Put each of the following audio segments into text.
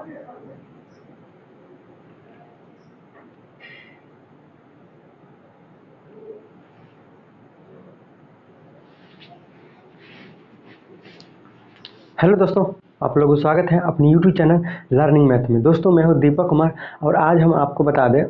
Hello दोस्तों, आप लोगों को स्वागत है अपनी यूट्यूब चैनल लर्निंग मैथ में। दोस्तों मैं हूं दीपक कुमार और आज हम आपको बता दें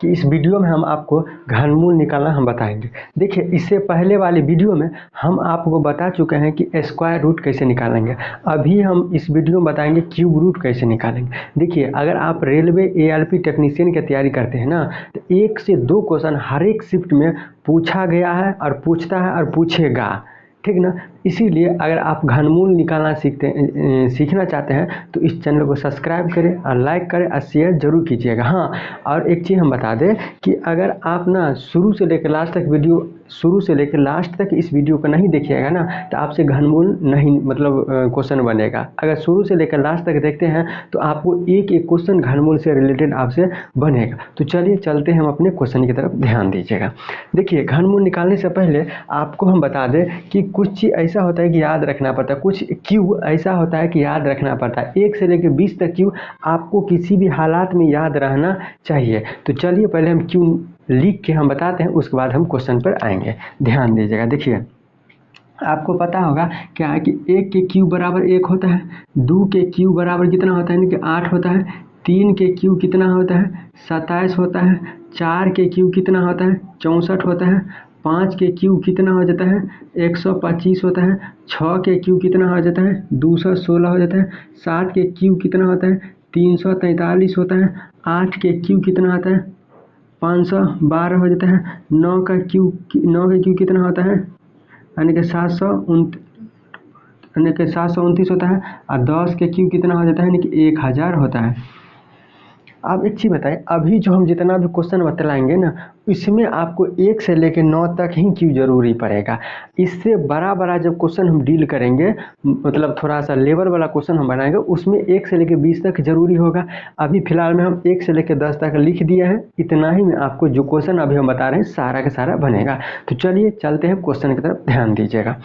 कि इस वीडियो में हम आपको घनमूल निकालना हम बताएंगे। देखिए, इससे पहले वाली वीडियो में हम आपको बता चुके हैं कि स्क्वायर रूट कैसे निकालेंगे। अभी हम इस वीडियो में बताएंगे क्यूब रूट कैसे निकालेंगे। देखिए, अगर आप रेलवे ALP टेक्नीशियन की तैयारी करते हैं ना, तो 1 से 2 क्वेश्चन हर एक शिफ्ट में पूछा गया है और पूछता है और पूछेगा, ठीक ना। इसीलिए अगर आप घनमूल निकालना सीखना चाहते हैं तो इस चैनल को सब्सक्राइब करें और लाइक करें और शेयर जरूर कीजिएगा। हाँ, और एक चीज़ हम बता दें कि अगर आप ना शुरू से लेकर लास्ट तक इस वीडियो को नहीं देखिएगा ना, तो आपसे घनमूल नहीं मतलब क्वेश्चन बनेगा। अगर शुरू से लेकर लास्ट तक देखते हैं तो आपको एक एक क्वेश्चन घनमूल से रिलेटेड आपसे बनेगा। तो चलिए चलते हैं हम अपने क्वेश्चन की तरफ, ध्यान दीजिएगा। देखिए, घनमूल निकालने से पहले आपको हम बता दें कि कुछ चीज़ ऐसा होता है कि याद रखना पड़ता है, कुछ क्यू ऐसा होता है कि याद रखना पड़ता है। 1 से लेकर 20 तक क्यू आपको किसी भी हालात में याद रहना चाहिए। तो चलिए पहले हम क्यू लिख के हम बताते हैं, उसके बाद हम क्वेश्चन पर आएंगे। ध्यान दीजिएगा। देखिए, आपको पता होगा क्या है कि 1 के क्यू बराबर 1 होता है, 2 के क्यू बराबर कितना होता है, यानी कि 8 होता है, 3 के क्यू कितना होता है, 27 होता है, 4 के क्यू कितना होता है, 64 होता है, 5 के क्यू कितना हो जाता है, 125 होता है, 6 के क्यू कितना हो जाता है, 216 हो जाता है, 7 के क्यू कितना होता है, 343 होता है, 8 के क्यू कितना होता है, 512 हो जाता है, 9 के क्यू कितना होता है, यानी कि 729 होता है, और 10 के क्यू कितना हो जाता है, यानी कि 1000 होता है। अब एक चीज़ बताएं, अभी जो हम जितना भी क्वेश्चन बतलाएंगे ना, इसमें आपको 1 से लेकर 9 तक ही क्यू जरूरी पड़ेगा। इससे बड़ा जब क्वेश्चन हम डील करेंगे, मतलब थोड़ा सा लेवल वाला क्वेश्चन हम बनाएंगे, उसमें 1 से लेकर 20 तक जरूरी होगा। अभी फिलहाल में हम 1 से लेकर 10 तक लिख दिए हैं। इतना ही में आपको जो क्वेश्चन अभी हम बता रहे हैं सारा का सारा बनेगा। तो चलिए चलते हैं क्वेश्चन की तरफ, ध्यान दीजिएगा।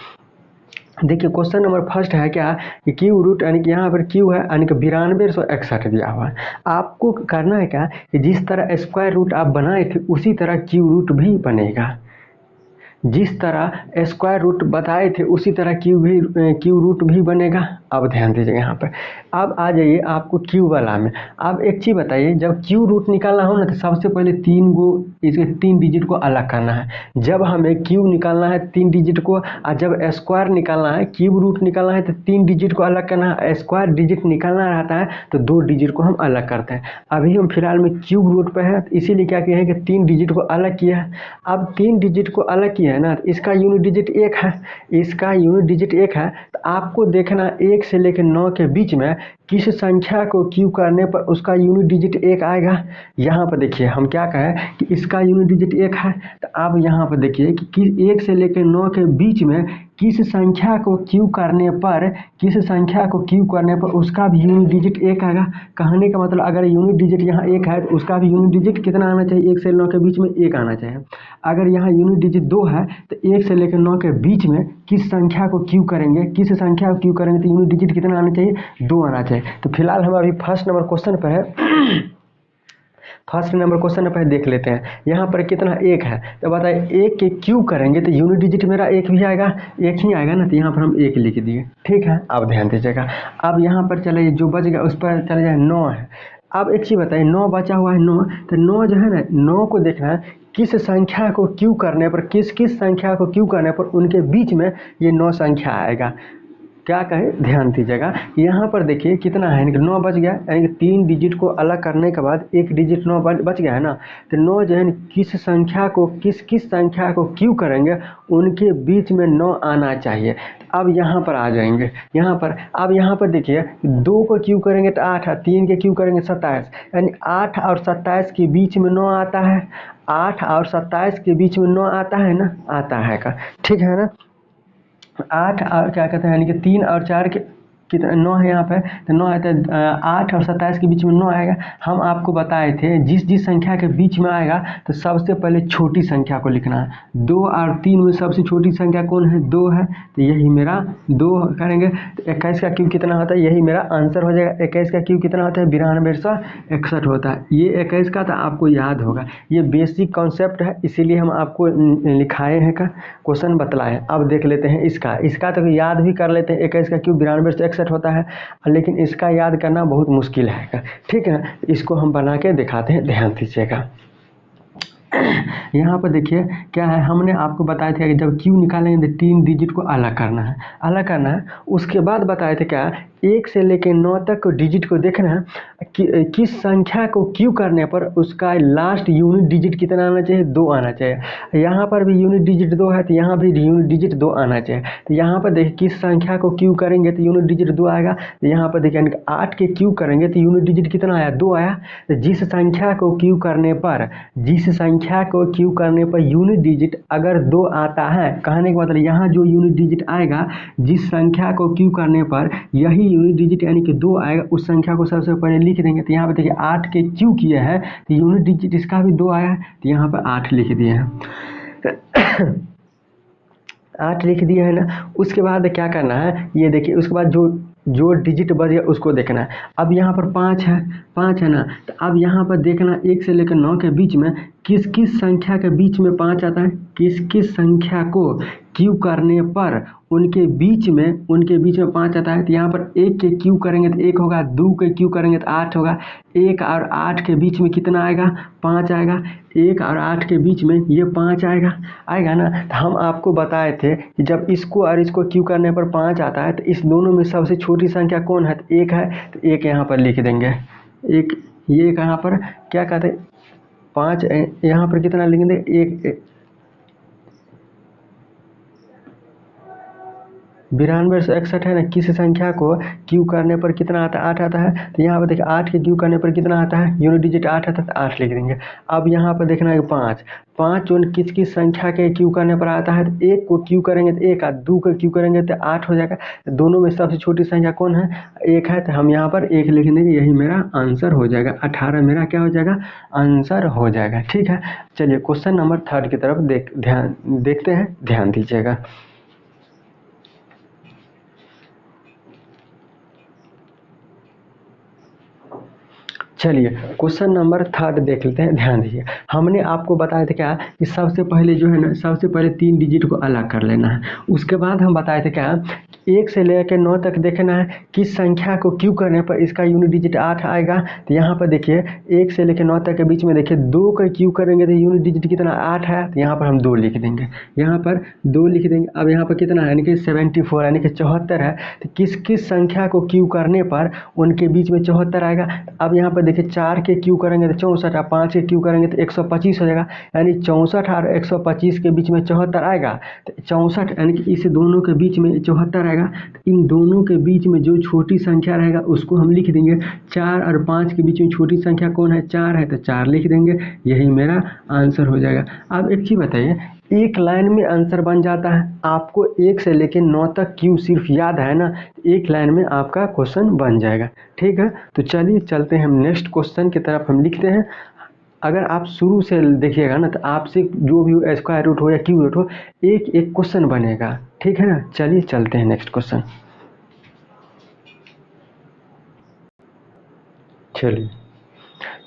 देखिए, क्वेश्चन नंबर फर्स्ट है क्या कि क्यू रूट, यानी कि यहाँ पर क्यू है, यानी कि 9261 दिया हुआ है। आपको करना है क्या कि जिस तरह स्क्वायर रूट आप बनाए थे उसी तरह क्यू रूट भी बनेगा। जिस तरह स्क्वायर रूट बताए थे उसी तरह क्यू रूट भी बनेगा। अब ध्यान दीजिएगा यहाँ पर। अब आ जाइए आपको क्यू वाला में। अब एक चीज़ बताइए, जब क्यू रूट निकालना हो ना तो सबसे पहले इसके 3 डिजिट को अलग करना है। जब हमें क्यू निकालना है 3 डिजिट को, और जब स्क्वायर निकालना है, क्यूब रूट निकालना है तो 3 डिजिट को अलग करना है। स्क्वायर डिजिट निकालना रहता है तो 2 डिजिट को हम अलग करते हैं। अभी हम फिलहाल में क्यूब रूट पर है, इसीलिए क्या किए हैं कि 3 डिजिट को अलग किया है। अब 3 डिजिट को अलग किया है ना, तो इसका यूनिट डिजिट 1 है, इसका यूनिट डिजिट 1 है। तो आपको देखना 1 से लेकर 9 के बीच में किस संख्या को क्यू करने पर उसका यूनिट डिजिट 1 आएगा। यहाँ पर देखिए, हम क्या कहें कि इसका यूनिट डिजिट 1 है, तो आप यहाँ पर देखिए कि 1 से लेकर 9 के बीच में किस संख्या को क्यू करने पर उसका भी यूनिट डिजिट 1 आएगा। कहने का मतलब, अगर यूनिट डिजिट यहाँ 1 है तो उसका भी यूनिट डिजिट कितना आना चाहिए, 1 से 9 के बीच में 1 आना चाहिए। अगर यहाँ यूनिट डिजिट 2 है तो 1 से लेकर 9 के बीच में किस संख्या को क्यू करेंगे तो यूनिट डिजिट कितना आना चाहिए, 2 आना चाहिए। तो फिलहाल हम अभी फर्स्ट नंबर क्वेश्चन पर है। फर्स्ट नंबर क्वेश्चन पर देख लेते हैं। यहाँ पर कितना 1 है, तो बताइए 1 के क्यू करेंगे तो यूनिट डिजिट मेरा 1 भी आएगा, 1 ही आएगा ना, तो यहाँ पर हम 1 लिख दिए। ठीक है, अब ध्यान दीजिएगा। अब यहाँ पर चले जो बच गया उस पर चले जाए 9 है। अब एक चीज़ बताइए, 9 बचा हुआ है 9, तो 9 जो है ना, 9 को देखना है किस संख्या को क्यू करने पर, किस संख्या को क्यू करने पर उनके बीच में ये 9 संख्या आएगा। क्या कहे, ध्यान दीजिएगा। यहाँ पर देखिए कितना है, यानी कि 9 बच गया, यानी कि 3 डिजिट को अलग करने के बाद 1 डिजिट 9 बच गया है ना। तो 9 जो है किस संख्या को क्यू करेंगे उनके बीच में 9 आना चाहिए। अब यहाँ पर आ जाएंगे, अब यहाँ पर देखिए 2 को क्यू करेंगे तो 8 है, 3 के क्यू करेंगे 27, यानी 8 और 27 के बीच में 9 आता है। 8 और 27 के बीच में 9 आता है ना, आता है का, ठीक है ना। 8 और क्या कहते हैं, यानी कि 3 और 4 के कितना 9 है यहाँ पे, तो 9 है तो 8 और 27 के बीच में 9 आएगा। हम आपको बताए थे जिस संख्या के बीच में आएगा तो सबसे पहले छोटी संख्या को लिखना है। 2 और 3 में सबसे छोटी संख्या कौन है? 2 है, तो यही मेरा 2 करेंगे। तो 21 का क्यूब कितना होता है? यही मेरा आंसर हो जाएगा। 21 का क्यूब कितना होता है? 9261 होता है। ये 21 का तो आपको याद होगा, ये बेसिक कॉन्सेप्ट है, इसीलिए हम आपको लिखाए हैं का क्वेश्चन बतलाए। अब देख लेते हैं इसका तो याद भी कर लेते हैं। 21 का क्यूब 9261 होता है, लेकिन इसका याद करना बहुत मुश्किल है, ठीक है ना। इसको हम बना के दिखाते हैं, ध्यान दीजिएगा। यहाँ पर देखिए क्या है, हमने आपको बताया था कि जब क्यू निकालेंगे तो 3 डिजिट को अलग करना है। उसके बाद बताए थे क्या, 1 से लेकर 9 तक डिजिट को देखना है कि किस संख्या को क्यू करने पर उसका लास्ट यूनिट डिजिट कितना आना चाहिए? 2 आना चाहिए। यहाँ पर भी यूनिट डिजिट 2 है, तो यहाँ भी यूनिट डिजिट 2 आना चाहिए। तो यहाँ पर देखिए किस संख्या को क्यू करेंगे तो यूनिट डिजिट 2 आएगा। तो यहाँ पर देखिए 8 के क्यू करेंगे तो यूनिट डिजिट कितना आया? 2 आया। तो जिस संख्या को क्यू करने पर यूनिट डिजिट अगर 2 आता है, कहने का मतलब यहाँ जो यूनिट डिजिट आएगा जिस संख्या को क्यू करने पर यही यूनिट डिजिट यानी कि 2 आएगा, उस संख्या को सबसे पहले लिख देंगे। तो यहाँ पे देखिए 8 के क्यू किए हैं तो यूनिट डिजिट इसका भी 2 आया है, तो यहाँ पर 8 लिख दिए हैं। 8 लिख दिए है ना। उसके बाद क्या करना है, ये देखिए उसके बाद जो डिजिट बच गया उसको देखना है। अब यहाँ पर 5 है ना, तो अब यहाँ पर देखना 1 से लेकर 9 के बीच में किस संख्या के बीच में 5 आता है, किस संख्या को क्यू करने पर उनके बीच में 5 आता है। तो यहाँ पर 1 के क्यू करेंगे तो 1 होगा, 2 के क्यू करेंगे तो 8 होगा, 1 और 8 के बीच में कितना आएगा? 5 आएगा। 1 और 8 के बीच में ये 5 आएगा ना। तो हम आपको बताए थे कि जब इसको और इसको क्यू करने पर 5 आता है तो इस दोनों में सबसे छोटी संख्या कौन है? तो 1 है, तो 1 यहाँ पर लिख देंगे। ये यहाँ पर क्या कहते हैं 5, यहाँ पर कितना लिखेंगे? 1 9261 है ना। किस संख्या को क्यू करने पर कितना आता है? 8 आता है। तो यहाँ पर देखिए 8 के क्यू करने पर कितना आता है? यूनिट डिजिट 8 आता है, तो 8 लिख देंगे। अब यहाँ पर देखना है 5 जो किस संख्या के क्यू करने पर आता है? तो 1 को क्यू करेंगे तो 1, 2 को क्यू करेंगे तो 8 हो जाएगा। तो दोनों में सबसे छोटी संख्या कौन है? 1 है, तो हम यहाँ पर 1 लिख देंगे, यही मेरा आंसर हो जाएगा। 18 मेरा क्या हो जाएगा? आंसर हो जाएगा, ठीक है। चलिए क्वेश्चन नंबर 3 की तरफ देखते हैं, ध्यान दीजिएगा। चलिए क्वेश्चन नंबर 3 देख लेते हैं, ध्यान दीजिए। हमने आपको बताया था क्या कि सबसे पहले जो है ना, सबसे पहले 3 डिजिट को अलग कर लेना है। उसके बाद हम बताए थे क्या, 1 से लेकर 9 तक देखना है किस संख्या को क्यू करने पर इसका यूनिट डिजिट 8 आएगा। तो यहाँ पर देखिए 1 से लेकर 9 तक के बीच में देखिए 2 का क्यू करेंगे तो यूनिट डिजिट कितना? 8 है, तो यहाँ पर हम 2 लिख देंगे। यहाँ पर 2 लिख देंगे। अब यहाँ पर कितना है, यानी कि 74 यानी कि 74 है। तो किस संख्या को क्यू करने पर उनके बीच में 74 आएगा। अब यहाँ पर देखिए 4 के क्यू करेंगे तो 64, और 5 के क्यू करेंगे तो 125 हो जाएगा। यानी 64 और 125 के बीच में 74 आएगा। तो 64 यानी कि इस दोनों के बीच में 74 आएगा। तो इन दोनों के बीच में जो छोटी संख्या रहेगा उसको हम लिख देंगे। 4 और 5 के बीच में छोटी संख्या कौन है? 4 है, तो 4 लिख देंगे, यही मेरा आंसर हो जाएगा। अब एक चीज़ बताइए, एक लाइन में आंसर बन जाता है। आपको 1 से लेकर 9 तक क्यू सिर्फ याद है ना, एक लाइन में आपका क्वेश्चन बन जाएगा, ठीक है। तो चलिए चलते हैं हम नेक्स्ट क्वेश्चन की तरफ, हम लिखते हैं। अगर आप शुरू से देखिएगा ना तो आपसे जो भी स्क्वायर रूट हो या क्यू रूट हो, एक क्वेश्चन बनेगा, ठीक है ना। चलिए चलते हैं नेक्स्ट क्वेश्चन।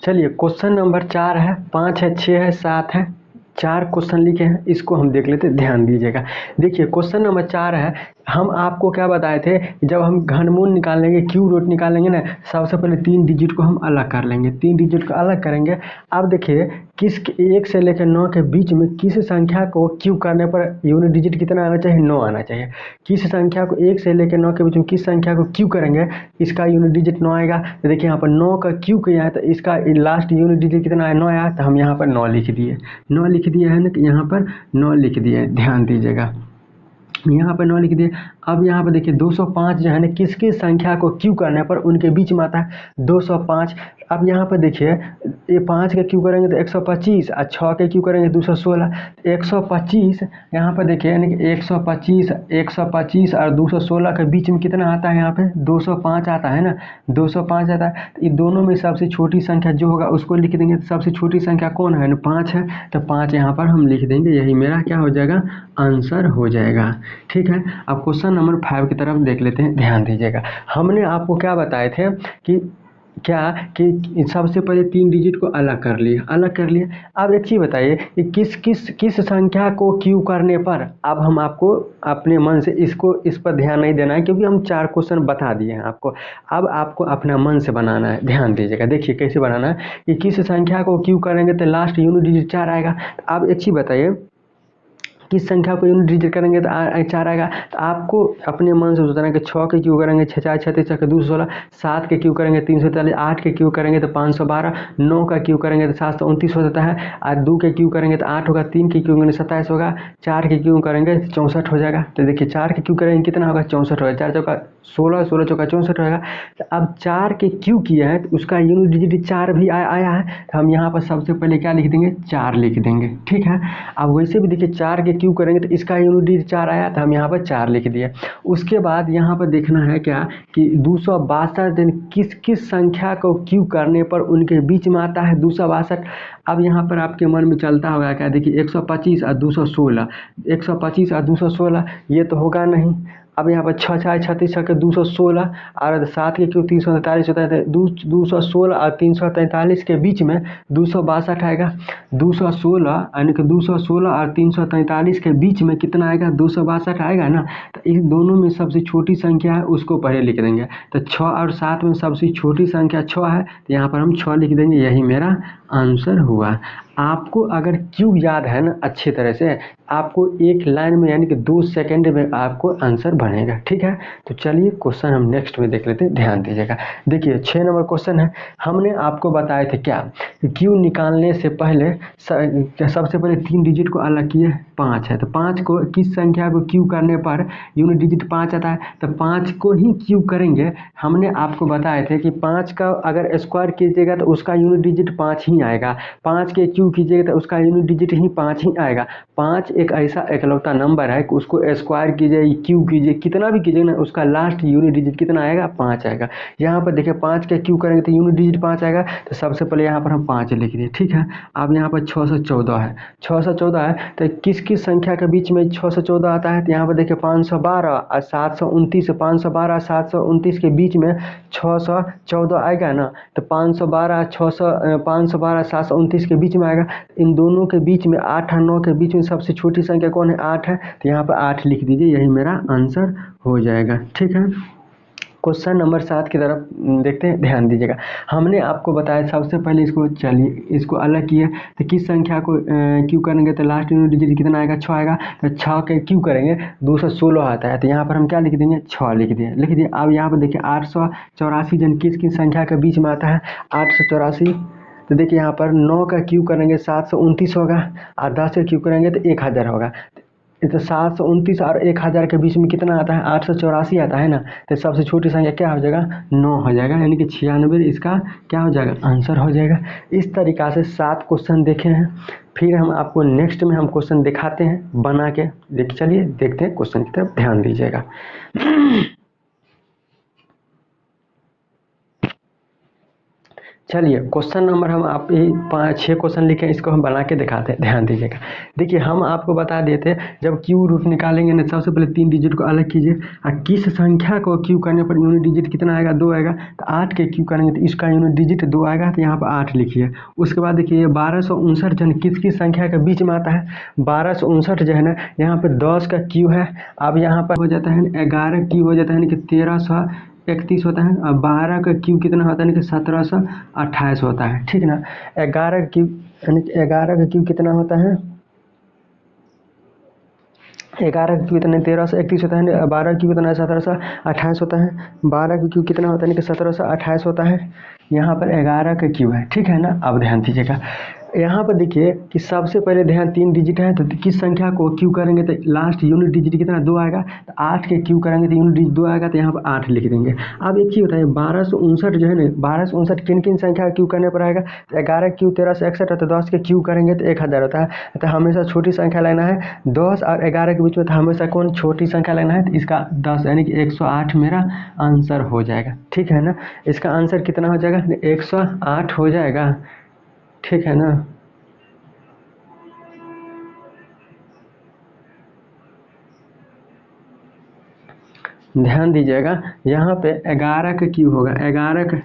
चलिए क्वेश्चन नंबर 4 है, 5 है, 6 है, 7 है, 4 क्वेश्चन लिखे हैं, इसको हम देख लेते हैं, ध्यान दीजिएगा। देखिए क्वेश्चन नंबर 4 है, हम आपको क्या बताए थे, जब हम घनमूल निकालेंगे, क्यू रूट निकालेंगे ना, सबसे पहले 3 डिजिट को हम अलग कर लेंगे, 3 डिजिट को अलग करेंगे। अब देखिए 1 से लेकर 9 के बीच में किस संख्या को क्यू करने पर यूनिट डिजिट कितना आना चाहिए? 9 आना चाहिए। किस संख्या को 1 से लेकर 9 के बीच में किस संख्या को क्यू करेंगे इसका यूनिट डिजिट 9 आएगा। तो देखिए यहाँ पर 9 का क्यू किया है तो इसका लास्ट यूनिट डिजिट कितना आया? 9 आया। तो हम यहाँ पर 9 लिख दिए, 9 लिख दिए है ना, यहाँ पर 9 लिख दिए, ध्यान दीजिएगा, यहाँ पर 9 लिख दिए। अब यहाँ पर देखिए 205 जो है ना किस किस संख्या को क्यू करने पर उनके बीच में आता है 205। अब यहाँ पर देखिए ये 5 का क्यू करेंगे तो 125 और 6 के क्यू करेंगे 216। 125 यहाँ पर देखिए यानी कि 125 और 216 के बीच में कितना आता है, यहाँ पे 205 आता है ना, 205 आता है। तो ये दोनों में सबसे छोटी संख्या जो होगा उसको लिख देंगे। तो सबसे छोटी संख्या कौन है, 5 है, तो 5 यहाँ पर हम लिख देंगे। यही मेरा क्या हो जाएगा, आंसर हो जाएगा। ठीक है, अब क्वेश्चन नंबर 5 की तरफ देख लेते हैं, ध्यान दीजिएगा। हमने आपको क्या बताए थे कि सबसे पहले 3 डिजिट को अलग कर लिए। अब एक चीज़ बताइए कि किस संख्या को क्यू करने पर, अब हम आपको अपने मन से इस पर ध्यान नहीं देना है क्योंकि हम 4 क्वेश्चन बता दिए हैं आपको। अब आपको अपना मन से बनाना है, ध्यान दीजिएगा। देखिए कैसे बनाना है कि किस संख्या को क्यू करेंगे तो लास्ट यूनिट डिजिट 4 आएगा। अब एक चीज़ बताइए किस संख्या को यूनिट डिजिट करेंगे तो 4 आएगा। तो आपको अपने मन से सोचना है कि 6 के क्यू करेंगे 6 4 36 6 216, 7 के क्यू करेंगे 343, 8 के क्यू करेंगे तो 512, 9 का क्यू करेंगे तो 729 हो जाता है, और 2 के क्यू करेंगे तो 8 होगा, 3 के क्यू करेंगे 27 होगा, 4 के क्यू करेंगे 64 हो जाएगा। तो देखिए 4 के क्यू करेंगे कितना होगा, 64 होगा, 4 चौका 16, 16 चौका 64 होगा। तो अब 4 के क्यू किया है तो उसका यूनिट डिजिट 4 भी आया है, तो हम यहाँ पर सबसे पहले क्या लिख देंगे, 4 लिख देंगे। ठीक है, अब वैसे भी देखिए 4 के क्यू करेंगे तो इसका यूनिट डिजिट 4 आया, तो हम यहाँ पर 4 लिख दिए। उसके बाद यहाँ पर देखना है क्या कि 262 दिन किस संख्या को क्यू करने पर उनके बीच में आता है 262। अब यहाँ पर आपके मन में चलता होगा क्या, देखिए 125 और 216, 125 और 216 ये तो होगा नहीं। अब यहाँ पर 6 4 36 6 के 216 और 7 के क्यू 343 होता है, 216 और 343 के बीच में 262 आएगा। 216 यानी कि 216 और 343 के बीच में कितना आएगा, 262 आएगा ना। तो इस दोनों में सबसे छोटी संख्या है उसको पहले लिख देंगे। तो 6 और 7 में सबसे छोटी संख्या 6 है, तो यहाँ पर हम 6 लिख देंगे। यही मेरा आंसर हुआ। आपको अगर क्यू याद है ना अच्छी तरह से, आपको एक लाइन में यानी कि 2 सेकंड में आपको आंसर बनेगा। ठीक है, तो चलिए क्वेश्चन हम नेक्स्ट में देख लेते हैं, ध्यान दीजिएगा। देखिए 6 नंबर क्वेश्चन है। हमने आपको बताए थे क्या कि क्यू निकालने से पहले सबसे पहले 3 डिजिट को अलग किए, 5 है, तो 5 को किस संख्या को क्यू करने पर यूनिट डिजिट 5 आता है, तो 5 को ही क्यू करेंगे। हमने आपको बताए थे कि 5 का अगर स्क्वायर कीजिएगा तो उसका यूनिट डिजिट 5 ही आएगा, 5 के क्यू कीजिएगा तो उसका यूनिट डिजिट ही 5 ही आएगा। 5 एक ऐसा इकलौता नंबर है कि उसको स्क्वायर कीजिए, क्यू कीजिए, कितना भी कीजिए ना, उसका लास्ट यूनिट डिजिट कितना आएगा, 5 आएगा। यहाँ पर देखिए 5 के क्यू करेंगे तो यूनिट डिजिट 5 आएगा, तो सबसे पहले यहाँ पर हम 5 लिख दिए। ठीक है, अब यहाँ पर 614 है, 614 है, तो किस संख्या के बीच में 614 आता है, तो यहाँ पर देखिए 512 और 729, 512 729 के बीच में 614 आएगा ना। तो 512 729 के बीच में आएगा। इन दोनों के बीच में 8 और 9 के बीच में सबसे छोटी संख्या कौन है, 8 है, तो यहाँ पर 8 लिख दीजिए। यही मेरा आंसर हो जाएगा। ठीक है, क्वेश्चन नंबर 7 की तरफ देखते हैं, ध्यान दीजिएगा। हमने आपको बताया सबसे पहले इसको अलग किया, तो किस संख्या को क्यू करेंगे तो लास्ट यूनिट डिजिट कितना आएगा, 6 आएगा। तो 6 के क्यू करेंगे 216 आता है, तो यहाँ पर हम क्या लिख देंगे, 6 लिख दिए। अब यहाँ पर देखिए 884 जन किस संख्या के बीच में आता है, 884। तो देखिए यहाँ पर 9 का क्यू करेंगे 729 होगा, और 10 का क्यू करेंगे तो 1000 होगा। तो 729 और 1000 के बीच में कितना आता है, 884 आता है ना। तो सबसे छोटी संख्या क्या हो जाएगा, 9 हो जाएगा, यानी कि 96 इसका क्या हो जाएगा, आंसर हो जाएगा। इस तरीक़ा से 7 क्वेश्चन देखे हैं। फिर हम आपको नेक्स्ट में हम क्वेश्चन दिखाते हैं बना के। चलिए देखते हैं क्वेश्चन की तरफ, ध्यान दीजिएगा। चलिए क्वेश्चन नंबर हम आप ही 5-6 क्वेश्चन लिखे, इसको हम बना के दिखाते हैं, ध्यान दीजिएगा। देखिए हम आपको बता दिए थे जब क्यू रूट निकालेंगे ना, सबसे पहले 3 डिजिट को अलग कीजिए, और किस संख्या को क्यू करने पर यूनिट डिजिट कितना आएगा, 2 आएगा। तो 8 के क्यू करेंगे तो इसका यूनिट डिजिट 2 आएगा, तो यहाँ पर 8 लिखिए। उसके बाद देखिए 1259 जन किस संख्या के बीच में आता है, 1259 जो है ना, यहाँ पर 10 का क्यू है। अब यहाँ पर हो जाता है 11 क्यू हो जाता है, यानी कि 1331 होता है, और 12 का क्यू कितना होता है, यानी कि 1728 होता है। ठीक ना, 11 का क्यू यानी कि 11 का क्यू कितना होता है, 11 का क्यू कितना 1331 होता है, 12 का क्यू कितना 1728 होता है, 12 का क्यू कितना होता है, यानी कि 1728 होता है। यहाँ पर 11 का क्यू है। ठीक है ना, अब ध्यान दीजिएगा, यहाँ पर देखिए कि सबसे पहले ध्यान 3 डिजिट है, तो किस संख्या को क्यू करेंगे तो लास्ट यूनिट डिजिट कितना 2 आएगा, तो 8 के क्यू करेंगे तो यूनिट डिजिट 2 आएगा, तो यहाँ पर 8 लिख देंगे। अब एक चीज़ बताइए 1259 जो है ना, 1259 किन किन संख्या क्यू करने पर आएगा, तो 11 क्यू 1361 है, तो 10 के क्यू करेंगे तो 1000 होता है। तो हमेशा छोटी संख्या लेना है, 10 और 11 के बीच में, तो हमेशा कौन छोटी संख्या लेना है, तो इसका 10 यानी कि 108 मेरा आंसर हो जाएगा। ठीक है ना, इसका आंसर कितना हो जाएगा, 108 हो जाएगा। ठीक है ना, ध्यान दीजिएगा यहाँ पे 11 का क्यू होगा, 11 का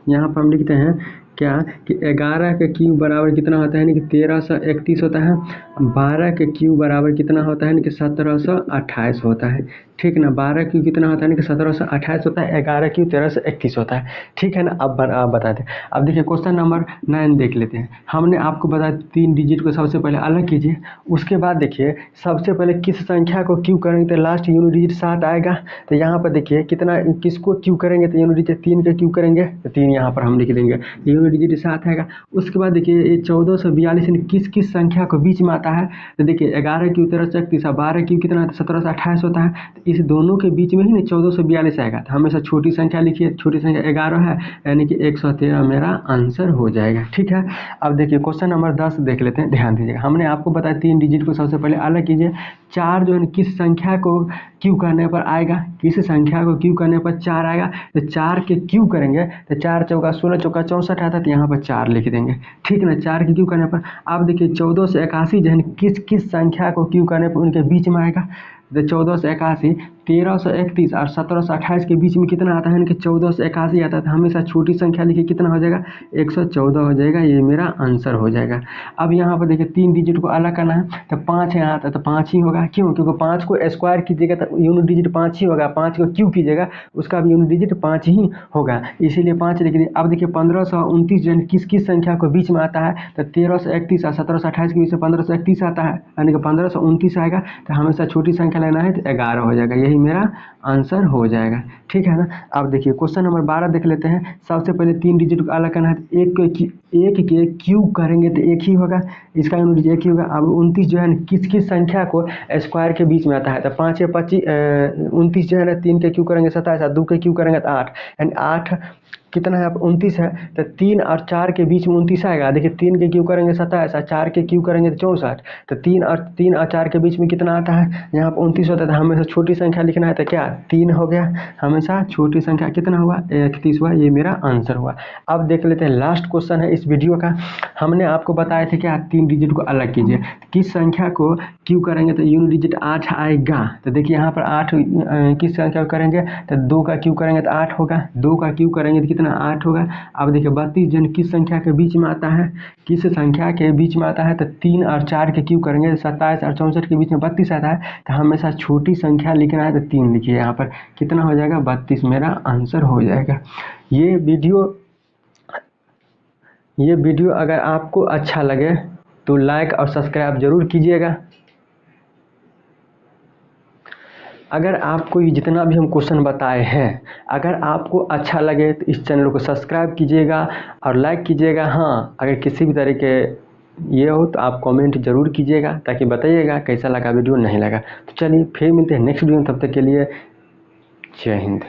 यहाँ पर हम लिखते हैं क्या कि 11 के क्यू बराबर कितना होता है, यानी कि 1331 होता है। 12 के क्यू बराबर कितना होता है, यानी कि 1728 होता है। ठीक ना, 12 क्यू कितना होता है, यानी कि 1728 होता है। 11 क्यू 1331 होता है। ठीक है ना, अब आप बता दें। अब देखिए क्वेश्चन नंबर 9 देख लेते हैं। हमने आपको बताया 3 डिजिट को सबसे पहले अलग कीजिए, उसके बाद देखिए सबसे पहले किस संख्या को क्यू करेंगे तो लास्ट यूनिट डिजिट 7 आएगा। तो यहाँ पर देखिए कितना किसको क्यू करेंगे, तो यूनिट डिजिट 3 का क्यू करेंगे, तो 3 यहाँ पर हम लिख देंगे, यूनिट डिजिट 7 आएगा। उसके बाद देखिए ये 1442 किस किस संख्या को बीच में आता है, तो देखिए 11 क्यू 1331 और 12 क्यू कितना है, 1728 होता है। तो इस दोनों के बीच में ही ना 1442 आएगा, तो हमेशा छोटी संख्या लिखिए, छोटी संख्या 11 है, यानी कि 113 मेरा आंसर हो जाएगा। ठीक है, अब देखिए क्वेश्चन नंबर 10 देख लेते हैं। ध्यान दीजिएगा, हमने आपको बताया 3 डिजिट को सबसे पहले अलग कीजिए। 4 जो है किस संख्या को क्यू करने पर आएगा, किस संख्या को क्यू करने पर 4 आएगा, तो 4 के क्यू करेंगे तो 4 चौका 16 चौका 64 आता है, तो यहाँ पर 4 लिख देंगे। ठीक है ना, 4 के क्यू करने पर। अब देखिए 1481 जो है किस किस संख्या को क्यू करने पर उनके बीच में आएगा, तो 1481 1331 और 1728 के बीच में कितना आता है, यानी कि 1481 आता है। तो हमेशा छोटी संख्या लिखिए, कितना हो जाएगा, 114 हो जाएगा, ये मेरा आंसर हो जाएगा। अब यहाँ पर देखिए 3 डिजिट को अलग करना है, तो 5 यहाँ आता है, तो 5 ही होगा। क्यों, क्योंकि 5 को स्क्वायर कीजिएगा तो यूनिट डिजिट 5 ही होगा, 5 को क्यू कीजिएगा उसका भी यूनिट डिजिट 5 ही होगा, इसीलिए 5 लिख दिए। अब देखिए 1529 जो है किस किस संख्या को बीच में आता है, तो 1331 और 1728 के बीच में 1531 आता है, यानी कि 1529 आएगा। तो हमेशा छोटी संख्या लेना है, तो 11 हो जाएगा, यही मेरा आंसर हो जाएगा। ठीक है ना, अब देखिए क्वेश्चन नंबर 12 देख लेते हैं। सबसे पहले 3 डिजिट को अलग करना है, तो एक के क्यू करेंगे तो 1 ही होगा, इसका यूनिट डिजिट 1 ही होगा। अब 29 जो है ना किस किस संख्या को स्क्वायर के बीच में आता है, तो 5 या 25 29 जो है ना 3 के क्यू करेंगे 27, 2 के क्यू करेंगे तो 8, यानी 8 कितना है, 29 है, तो 3 और 4 के बीच में 29 आएगा। देखिए 3 के क्यू करेंगे 27 और 4 के क्यू करेंगे तो 64, तो 3 और 4 के बीच में कितना आता है, यहाँ पर 29 होता है। तो हमेशा छोटी संख्या लिखना है, तो क्या 3 हो गया, हमेशा छोटी संख्या कितना हुआ, 31 हुआ, ये मेरा आंसर हुआ। अब देख लेते हैं लास्ट क्वेश्चन है इस वीडियो का। हमने आपको बताया था क्या 3 डिजिट को अलग कीजिए, किस संख्या को क्यू करेंगे तो यूनिट डिजिट 8 आएगा। तो देखिए यहाँ पर 8 किस संख्या को करेंगे, तो 2 का क्यू करेंगे तो 8 होगा, 2 का क्यू करेंगे तो कितना 8 होगा। अब देखिए 32 जन किस संख्या के बीच में आता है, किस संख्या के बीच में आता है, तो 3 और 4 के क्यू करेंगे, 27 और 64 के बीच में 32 आता है। तो हमेशा छोटी संख्या लिखना है, तो 3 लिखिए, यहाँ पर कितना हो जाएगा, 32 मेरा आंसर हो जाएगा। ये वीडियो अगर आपको अच्छा लगे तो लाइक और सब्सक्राइब जरूर कीजिएगा। अगर आपको ये जितना भी हम क्वेश्चन बताए हैं अगर आपको अच्छा लगे तो इस चैनल को सब्सक्राइब कीजिएगा और लाइक कीजिएगा। हाँ, अगर किसी भी तरह के ये हो तो आप कमेंट जरूर कीजिएगा, ताकि बताइएगा कैसा लगा वीडियो, नहीं लगा। तो चलिए फिर मिलते हैं नेक्स्ट वीडियो में, तब तक के लिए जय हिंद।